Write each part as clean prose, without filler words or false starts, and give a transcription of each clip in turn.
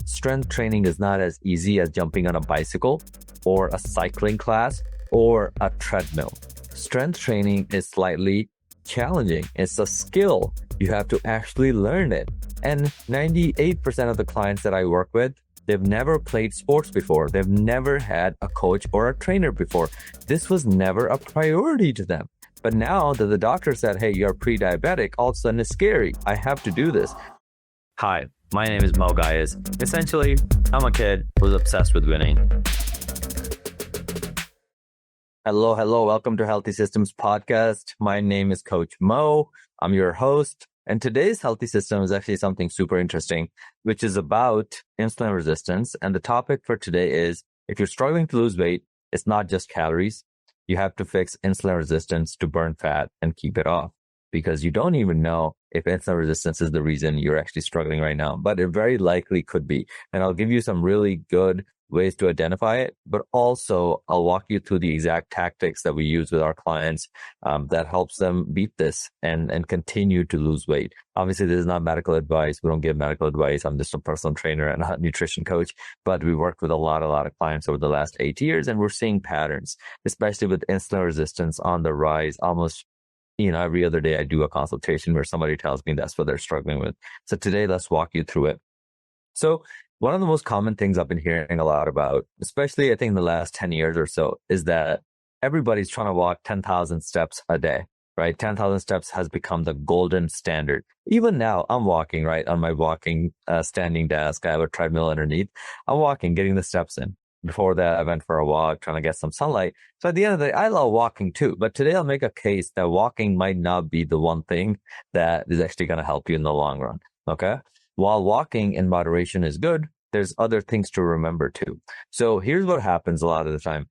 strength training is not as easy as jumping on a bicycle or a cycling class or a treadmill. Strength training is slightly challenging. It's a skill. You have to actually learn it. And 98% of the clients that I work with, they've never played sports before. They've never had a coach or a trainer before. This was never a priority to them. But now that the doctor said, hey, you're pre-diabetic, all of a sudden it's scary. I have to do this. Hi, my name is Moe Ghias. Essentially, I'm a kid who's obsessed with winning. Hello. Welcome to Healthy Systems Podcast. My name is Coach Moe. I'm your host. And today's Healthy System is actually something super interesting, which is about insulin resistance. And the topic for today is, if you're struggling to lose weight, it's not just calories. You have to fix insulin resistance to burn fat and keep it off, because you don't even know if insulin resistance is the reason you're actually struggling right now, but it very likely could be. And I'll give you some really good ways to identify it, but also I'll walk you through the exact tactics that we use with our clients that helps them beat this and continue to lose weight. Obviously, this is not medical advice. We don't give medical advice. I'm just a personal trainer and a nutrition coach, but we worked with a lot of clients over the last 8 years, and we're seeing patterns, especially with insulin resistance on the rise. Almost every other day I do a consultation where somebody tells me that's what they're struggling with. So today, let's walk you through it. So one of the most common things I've been hearing a lot about, especially I think in the last 10 years or so, is that everybody's trying to walk 10,000 steps a day, right? 10,000 steps has become the golden standard. Even now, I'm walking, right, on my walking standing desk. I have a treadmill underneath. I'm walking, getting the steps in. Before that, I went for a walk, trying to get some sunlight. So at the end of the day, I love walking too. But today I'll make a case that walking might not be the one thing that is actually going to help you in the long run. Okay. While walking in moderation is good, there's other things to remember too. So here's what happens a lot of the time.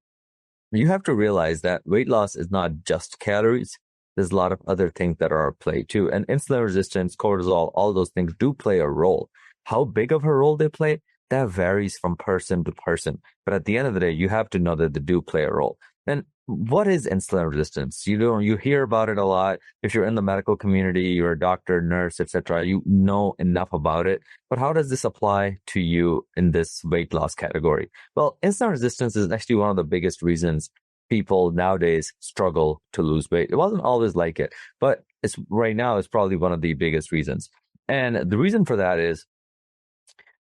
You have to realize that weight loss is not just calories. There's a lot of other things that are at play too. And insulin resistance, cortisol, all those things do play a role. How big of a role they play, that varies from person to person. But at the end of the day, you have to know that they do play a role. And what is insulin resistance? You hear about it a lot. If you're in the medical community, you're a doctor, nurse, etc., you know enough about it. But how does this apply to you in this weight loss category? Well, insulin resistance is actually one of the biggest reasons people nowadays struggle to lose weight. It wasn't always like it, but right now it's probably one of the biggest reasons. And the reason for that is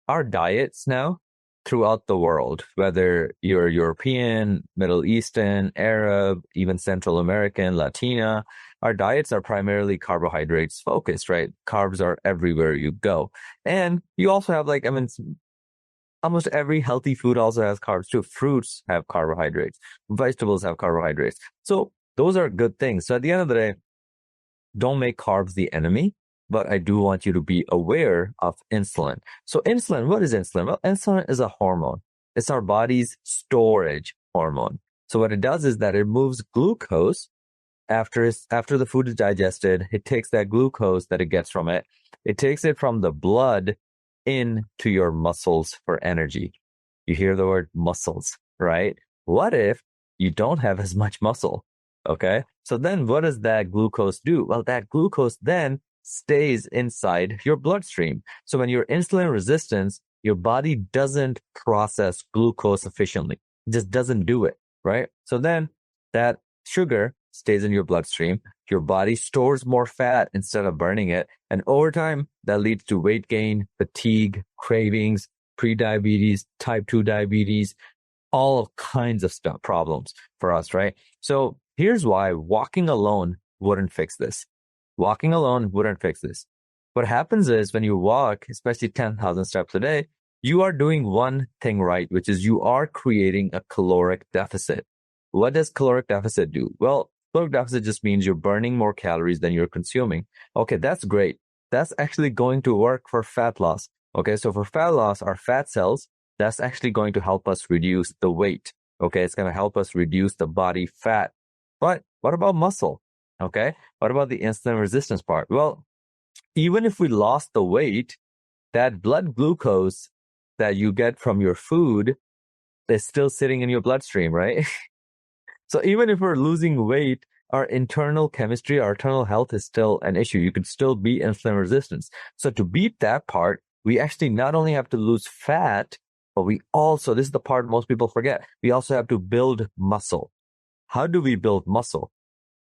our diets now throughout the world, whether you're European, Middle Eastern, Arab, even Central American, Latina, our diets are primarily carbohydrates focused, right? Carbs are everywhere you go. And you also have almost every healthy food also has carbs too. Fruits have carbohydrates. Vegetables have carbohydrates. So those are good things. So at the end of the day, don't make carbs the enemy. But I do want you to be aware of insulin. So insulin, what is insulin? Well, insulin is a hormone. It's our body's storage hormone. So what it does is that it moves glucose after the food is digested. It takes that glucose that it gets from it. It takes it from the blood into your muscles for energy. You hear the word muscles, right? What if you don't have as much muscle? Okay. So then what does that glucose do? Well, that glucose then stays inside your bloodstream. So when you're insulin resistant, your body doesn't process glucose efficiently. It just doesn't do it, right? So then that sugar stays in your bloodstream. Your body stores more fat instead of burning it. And over time, that leads to weight gain, fatigue, cravings, prediabetes, type 2 diabetes, all kinds of stuff, problems for us, right? So here's why walking alone wouldn't fix this. Walking alone wouldn't fix this. What happens is when you walk, especially 10,000 steps a day, you are doing one thing right, which is you are creating a caloric deficit. What does caloric deficit do? Well, caloric deficit just means you're burning more calories than you're consuming. Okay, that's great. That's actually going to work for fat loss. Okay, so for fat loss, our fat cells, that's actually going to help us reduce the weight. Okay, it's going to help us reduce the body fat. But what about muscle? Okay, what about the insulin resistance part? Well, even if we lost the weight, that blood glucose that you get from your food is still sitting in your bloodstream, right? So even if we're losing weight, our internal chemistry, our internal health is still an issue. You could still be insulin resistant. So to beat that part, we actually not only have to lose fat, but we also, this is the part most people forget, we also have to build muscle. How do we build muscle?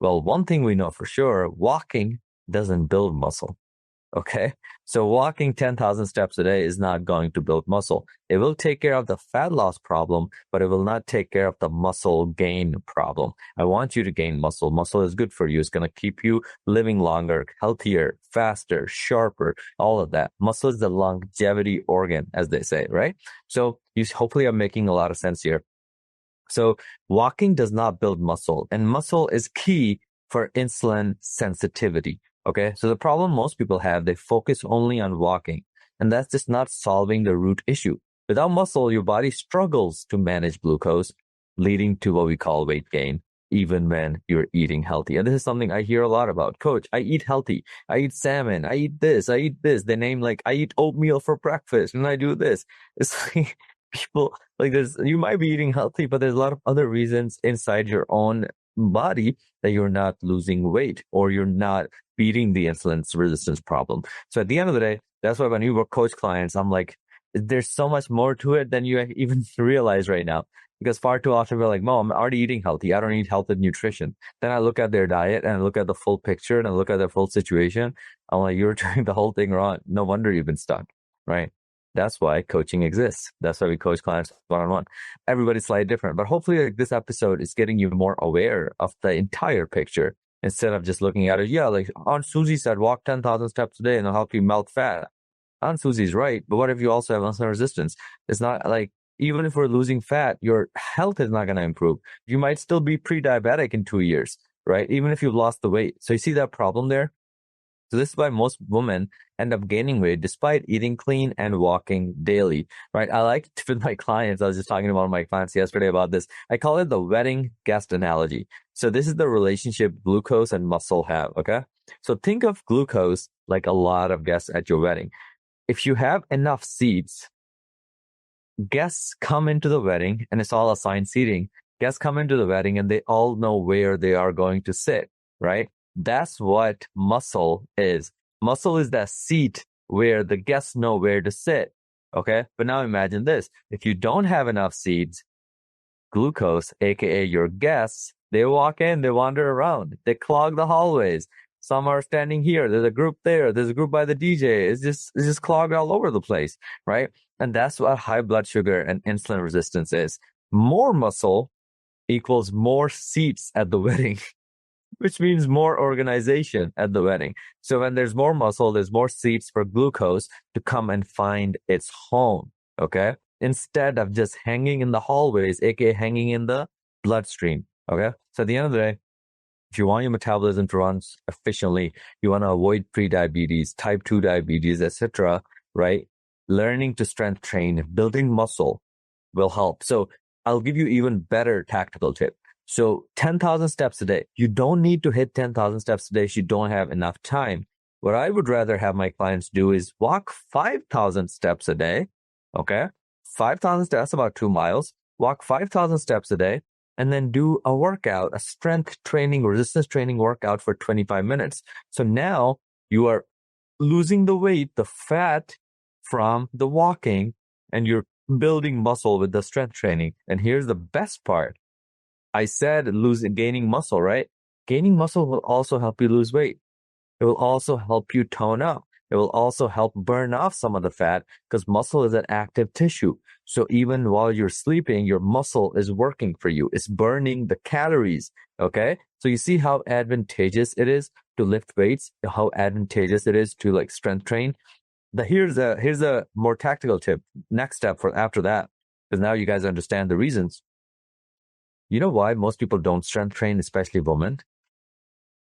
Well, one thing we know for sure, walking doesn't build muscle. Okay. So walking 10,000 steps a day is not going to build muscle. It will take care of the fat loss problem, but it will not take care of the muscle gain problem. I want you to gain muscle. Muscle is good for you. It's going to keep you living longer, healthier, faster, sharper, all of that. Muscle is the longevity organ, as they say, right? So hopefully I'm making a lot of sense here. So walking does not build muscle, and muscle is key for insulin sensitivity. Okay. So the problem most people have, they focus only on walking, and that's just not solving the root issue. Without muscle, your body struggles to manage glucose, leading to what we call weight gain, even when you're eating healthy. And this is something I hear a lot about. Coach, I eat healthy. I eat salmon. I eat this. I eat this. They name like, I eat oatmeal for breakfast and I do this. It's like people like this. You might be eating healthy, but there's a lot of other reasons inside your own body that you're not losing weight or you're not beating the insulin resistance problem. So at the end of the day, that's why when you work coach clients, I'm like, there's so much more to it than you even realize right now. Because far too often we're like, Mo, I'm already eating healthy. I don't need health and nutrition. Then I look at their diet and I look at the full picture and I look at their full situation. I'm like, you're doing the whole thing wrong. No wonder you've been stuck, right? That's why coaching exists. That's why we coach clients one-on-one. Everybody's slightly different, but hopefully like this episode is getting you more aware of the entire picture instead of just looking at it. Yeah, like Aunt Susie said, walk 10,000 steps a day and it'll help you melt fat. Aunt Susie's right, but what if you also have insulin resistance? It's not like, even if we're losing fat, your health is not going to improve. You might still be pre-diabetic in 2 years, right? Even if you've lost the weight. So you see that problem there? So this is why most women end up gaining weight despite eating clean and walking daily, right? I like to, with my clients, I was just talking to one of my clients yesterday about this. I call it the wedding guest analogy. So this is the relationship glucose and muscle have, okay? So think of glucose like a lot of guests at your wedding. If you have enough seats, guests come into the wedding and it's all assigned seating. Guests come into the wedding and they all know where they are going to sit, right? That's what muscle is. Muscle is that seat where the guests know where to sit. Okay. But now imagine this. If you don't have enough seats, glucose, aka your guests, they walk in, they wander around, they clog the hallways. Some are standing here. There's a group there. There's a group by the DJ. It's just clogged all over the place, right? And that's what high blood sugar and insulin resistance is. More muscle equals more seats at the wedding, which means more organization at the wedding. So when there's more muscle, there's more seats for glucose to come and find its home, okay? Instead of just hanging in the hallways, aka hanging in the bloodstream, okay? So at the end of the day, if you want your metabolism to run efficiently, you want to avoid prediabetes, type 2 diabetes, etc., right? Learning to strength train, building muscle will help. So I'll give you even better tactical tip. So 10,000 steps a day. You don't need to hit 10,000 steps a day if you don't have enough time. What I would rather have my clients do is walk 5,000 steps a day. Okay. 5,000 steps, about 2 miles. Walk 5,000 steps a day and then do a workout, a strength training, resistance training workout for 25 minutes. So now you are losing the weight, the fat from the walking, and you're building muscle with the strength training. And here's the best part. I said gaining muscle, right? Gaining muscle will also help you lose weight. It will also help you tone up. It will also help burn off some of the fat because muscle is an active tissue. So even while you're sleeping, your muscle is working for you. It's burning the calories. Okay. So you see how advantageous it is to lift weights, how advantageous it is to like strength train. Here's a more tactical tip. Next step for after that, because now you guys understand the reasons. You know why most people don't strength train, especially women?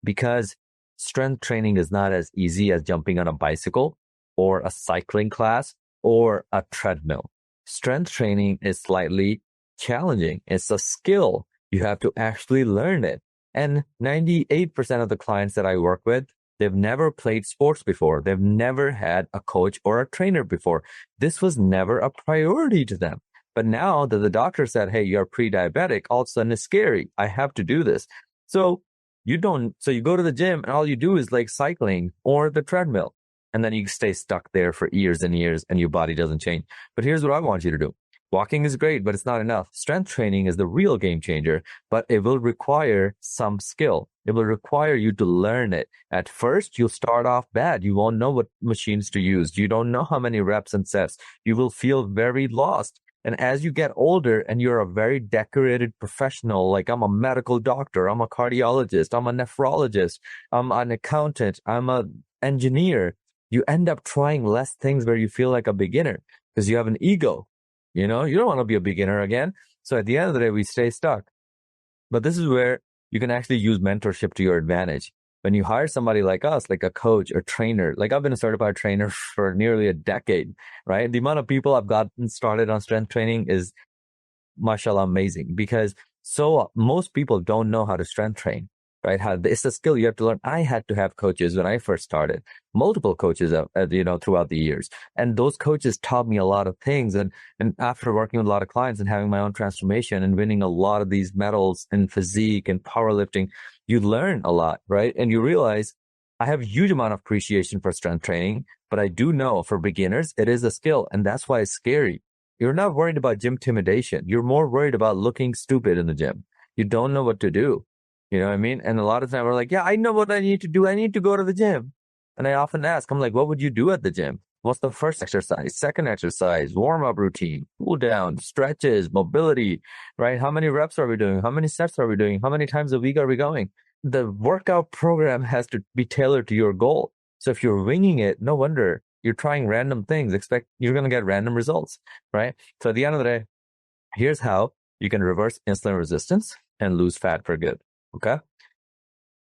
Because strength training is not as easy as jumping on a bicycle or a cycling class or a treadmill. Strength training is slightly challenging. It's a skill. You have to actually learn it. And 98% of the clients that I work with, they've never played sports before. They've never had a coach or a trainer before. This was never a priority to them. But now that the doctor said, hey, you're pre-diabetic, all of a sudden it's scary. I have to do this. So you go to the gym and all you do is like cycling or the treadmill. and then you stay stuck there for years and years and your body doesn't change. But here's what I want you to do. Walking is great, but it's not enough. Strength training is the real game changer, but it will require some skill. It will require you to learn it. At first, you'll start off bad. You won't know what machines to use. You don't know how many reps and sets. You will feel very lost. And as you get older and you're a very decorated professional, like I'm a medical doctor, I'm a cardiologist, I'm a nephrologist, I'm an accountant, I'm an engineer, you end up trying less things where you feel like a beginner because you have an ego. You don't want to be a beginner again. So at the end of the day, we stay stuck. But this is where you can actually use mentorship to your advantage. When you hire somebody like us, like a coach or trainer, like I've been a certified trainer for nearly a decade, right? The amount of people I've gotten started on strength training is, mashallah, amazing, because most people don't know how to strength train, right? It's a skill you have to learn. I had to have coaches when I first started, multiple coaches, throughout the years. And those coaches taught me a lot of things. And after working with a lot of clients and having my own transformation and winning a lot of these medals in physique and powerlifting, you learn a lot, right? And you realize I have a huge amount of appreciation for strength training, but I do know for beginners, it is a skill. And that's why it's scary. You're not worried about gym intimidation. You're more worried about looking stupid in the gym. You don't know what to do. You know what I mean? And a lot of time we're like, yeah, I know what I need to do. I need to go to the gym. And I often ask, I'm like, what would you do at the gym? What's the first exercise, second exercise, warm-up routine, cool down, stretches, mobility, right? How many reps are we doing? How many sets are we doing? How many times a week are we going? The workout program has to be tailored to your goal. So if you're winging it, no wonder you're trying random things. Expect you're going to get random results, right? So at the end of the day, here's how you can reverse insulin resistance and lose fat for good. Okay.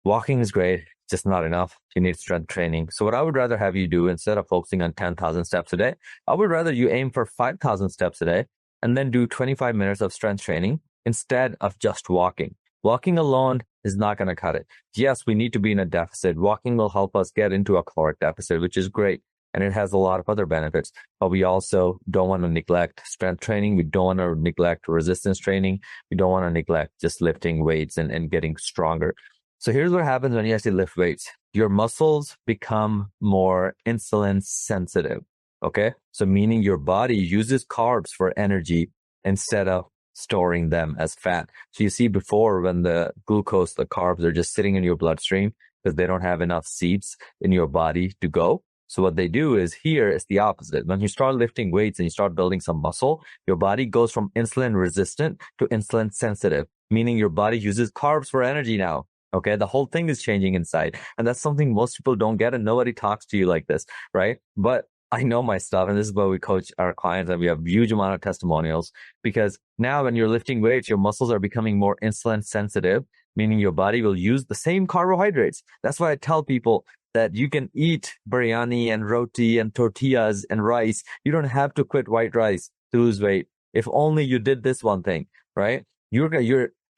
Walking is great, just not enough. You need strength training. So what I would rather have you do, instead of focusing on 10,000 steps a day, I would rather you aim for 5,000 steps a day and then do 25 minutes of strength training instead of just walking. Walking alone is not going to cut it. Yes, we need to be in a deficit. Walking will help us get into a caloric deficit, which is great. And it has a lot of other benefits, but we also don't want to neglect strength training. We don't want to neglect resistance training. We don't want to neglect just lifting weights and getting stronger. So here's what happens when you actually lift weights. Your muscles become more insulin sensitive. Okay. So meaning your body uses carbs for energy instead of storing them as fat. So you see before when the glucose, the carbs are just sitting in your bloodstream because they don't have enough seats in your body to go. So what they do is here is the opposite. When you start lifting weights and you start building some muscle, your body goes from insulin resistant to insulin sensitive, meaning your body uses carbs for energy now. Okay. The whole thing is changing inside. And that's something most people don't get and nobody talks to you like this, right? But I know my stuff, and this is why we coach our clients and we have a huge amount of testimonials, because now when you're lifting weights, your muscles are becoming more insulin sensitive, meaning your body will use the same carbohydrates. That's why I tell people that you can eat biryani and roti and tortillas and rice. You don't have to quit white rice to lose weight. If only you did this one thing, right? You're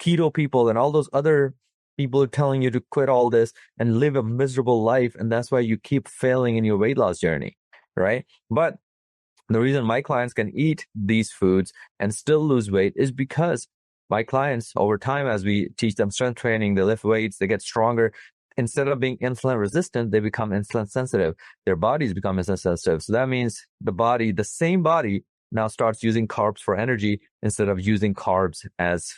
keto people and all those other people are telling you to quit all this and live a miserable life. And that's why you keep failing in your weight loss journey, right? But the reason my clients can eat these foods and still lose weight is because my clients over time, as we teach them strength training, they lift weights, they get stronger. Instead of being insulin resistant, they become insulin sensitive. Their bodies become insulin sensitive. So that means the same body now starts using carbs for energy instead of using carbs as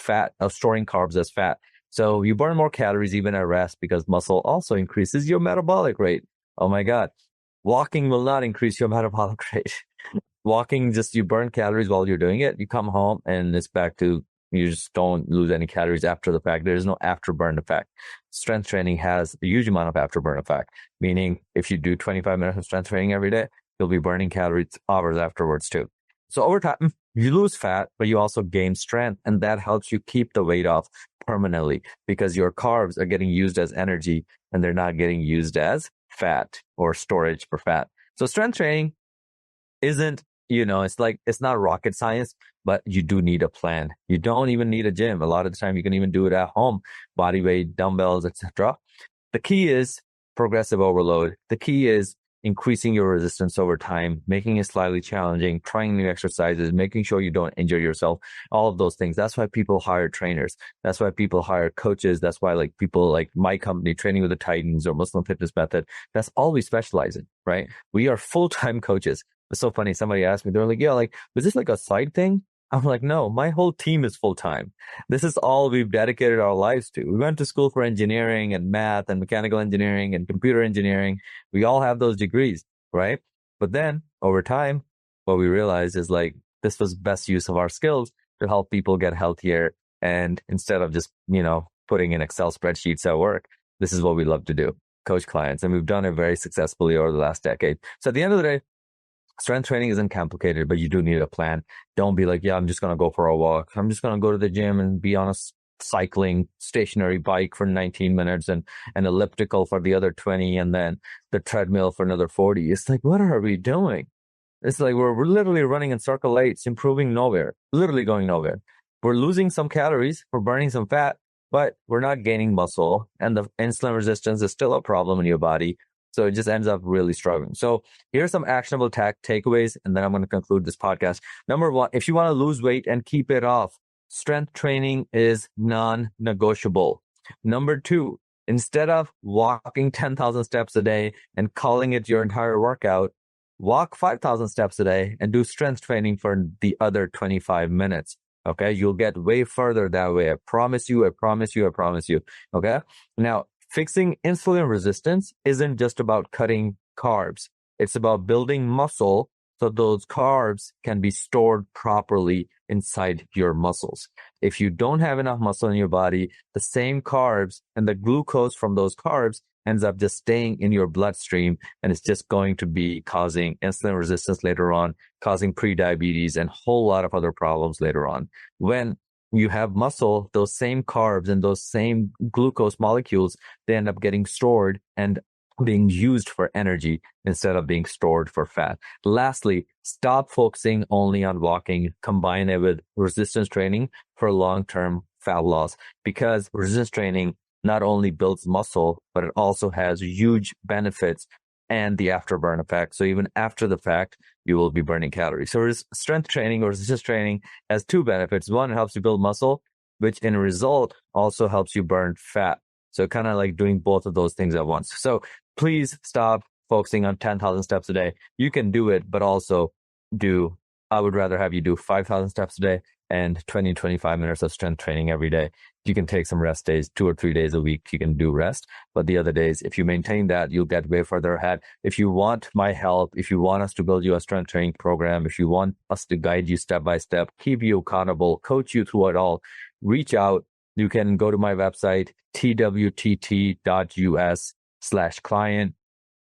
fat, of storing carbs as fat. So you burn more calories even at rest because muscle also increases your metabolic rate. Oh my God. Walking will not increase your metabolic rate. Walking, just you burn calories while you're doing it. You come home and it's back to, you just don't lose any calories after the fact. There's no afterburn effect. Strength training has a huge amount of afterburn effect, meaning if you do 25 minutes of strength training every day, you'll be burning calories hours afterwards too. So over time, you lose fat, but you also gain strength, and that helps you keep the weight off permanently because your carbs are getting used as energy and they're not getting used as fat or storage for fat. So strength training isn't, it's not rocket science, but you do need a plan. You don't even need a gym. A lot of the time you can even do it at home, body weight, dumbbells, etc. The key is progressive overload. The key is increasing your resistance over time, making it slightly challenging, trying new exercises, making sure you don't injure yourself, all of those things. That's why people hire trainers. That's why people hire coaches. That's why like people like my company, Training with the Titans or Muslim Fitness Method, that's all we specialize in, right? We are full-time coaches. It's so funny. Somebody asked me, they're like, yeah, like, was this like a side thing? I'm like, no, my whole team is full-time. This is all we've dedicated our lives to. We went to school for engineering and math and mechanical engineering and computer engineering. We all have those degrees, right? But then over time, what we realized is like, this was best use of our skills to help people get healthier. And instead of just, putting in Excel spreadsheets at work, this is what we love to do, coach clients. And we've done it very successfully over the last decade. So at the end of the day, strength training isn't complicated, but you do need a plan. Don't be like, yeah, I'm just going to go for a walk. I'm just going to go to the gym and be on a cycling stationary bike for 19 minutes and an elliptical for the other 20 and then the treadmill for another 40. It's like, what are we doing? It's like we're literally running in circle eights, improving nowhere, literally going nowhere. We're losing some calories, we're burning some fat, but we're not gaining muscle. And the insulin resistance is still a problem in your body. So it just ends up really struggling. So here's some actionable takeaways, and then I'm going to conclude this podcast. Number one, if you want to lose weight and keep it off, strength training is non-negotiable. Number two, instead of walking 10,000 steps a day and calling it your entire workout, walk 5,000 steps a day and do strength training for the other 25 minutes. Okay. You'll get way further that way. I promise you. Okay. Now, fixing insulin resistance isn't just about cutting carbs. It's about building muscle so those carbs can be stored properly inside your muscles. If you don't have enough muscle in your body, the same carbs and the glucose from those carbs ends up just staying in your bloodstream, and it's just going to be causing insulin resistance later on, causing prediabetes and a whole lot of other problems later on. When you have muscle, those same carbs and those same glucose molecules, they end up getting stored and being used for energy instead of being stored for fat. Lastly, stop focusing only on walking. Combine it with resistance training for long-term fat loss, because resistance training not only builds muscle, but it also has huge benefits and the afterburn effect. So even after the fact, you will be burning calories. So strength training or resistance training has two benefits. One, it helps you build muscle, which in result also helps you burn fat. So kind of like doing both of those things at once. So please stop focusing on 10,000 steps a day. You can do it, but also I would rather have you do 5,000 steps a day and 20, 25 minutes of strength training every day. You can take some rest days, 2 or 3 days a week. You can do rest, but the other days, if you maintain that, you'll get way further ahead. If you want my help, if you want us to build you a strength training program, if you want us to guide you step by step, keep you accountable, coach you through it all, reach out. You can go to my website, twtt.us/client.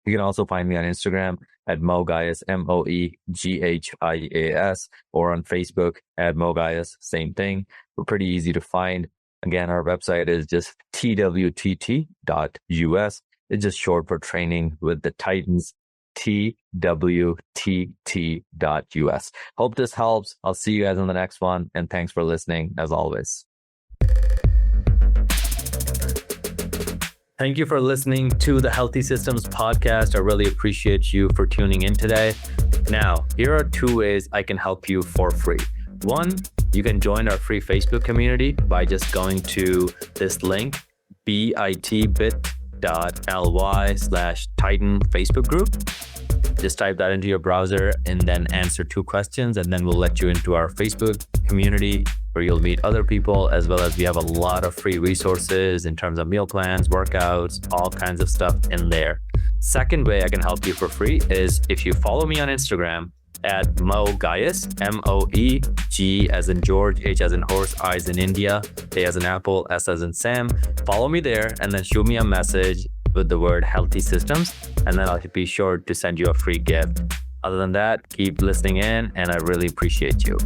You can also find me on Instagram at Moe Ghias, MoeGhias, or on Facebook at Moe Ghias, same thing. We're pretty easy to find. Again, our website is just twtt.us. It's just short for Training with the Titans, twtt.us. Hope this helps. I'll see you guys on the next one, and thanks for listening as always. Thank you for listening to the Healthy Systems podcast. I really appreciate you for tuning in today. Now, here are 2 ways I can help you for free. One, you can join our free Facebook community by just going to this link, bit.ly/Titan Facebook group. Just type that into your browser and then answer 2 questions, and then we'll let you into our Facebook community where you'll meet other people, as well as we have a lot of free resources in terms of meal plans, workouts, all kinds of stuff in there. Second way I can help you for free is if you follow me on Instagram at Moe Ghias, MoeG as in George, H as in horse, I as in India, A as in apple, S as in Sam. Follow me there and then shoot me a message with the word Healthy Systems, and then I'll be sure to send you a free gift. Other than that, keep listening in, and I really appreciate you.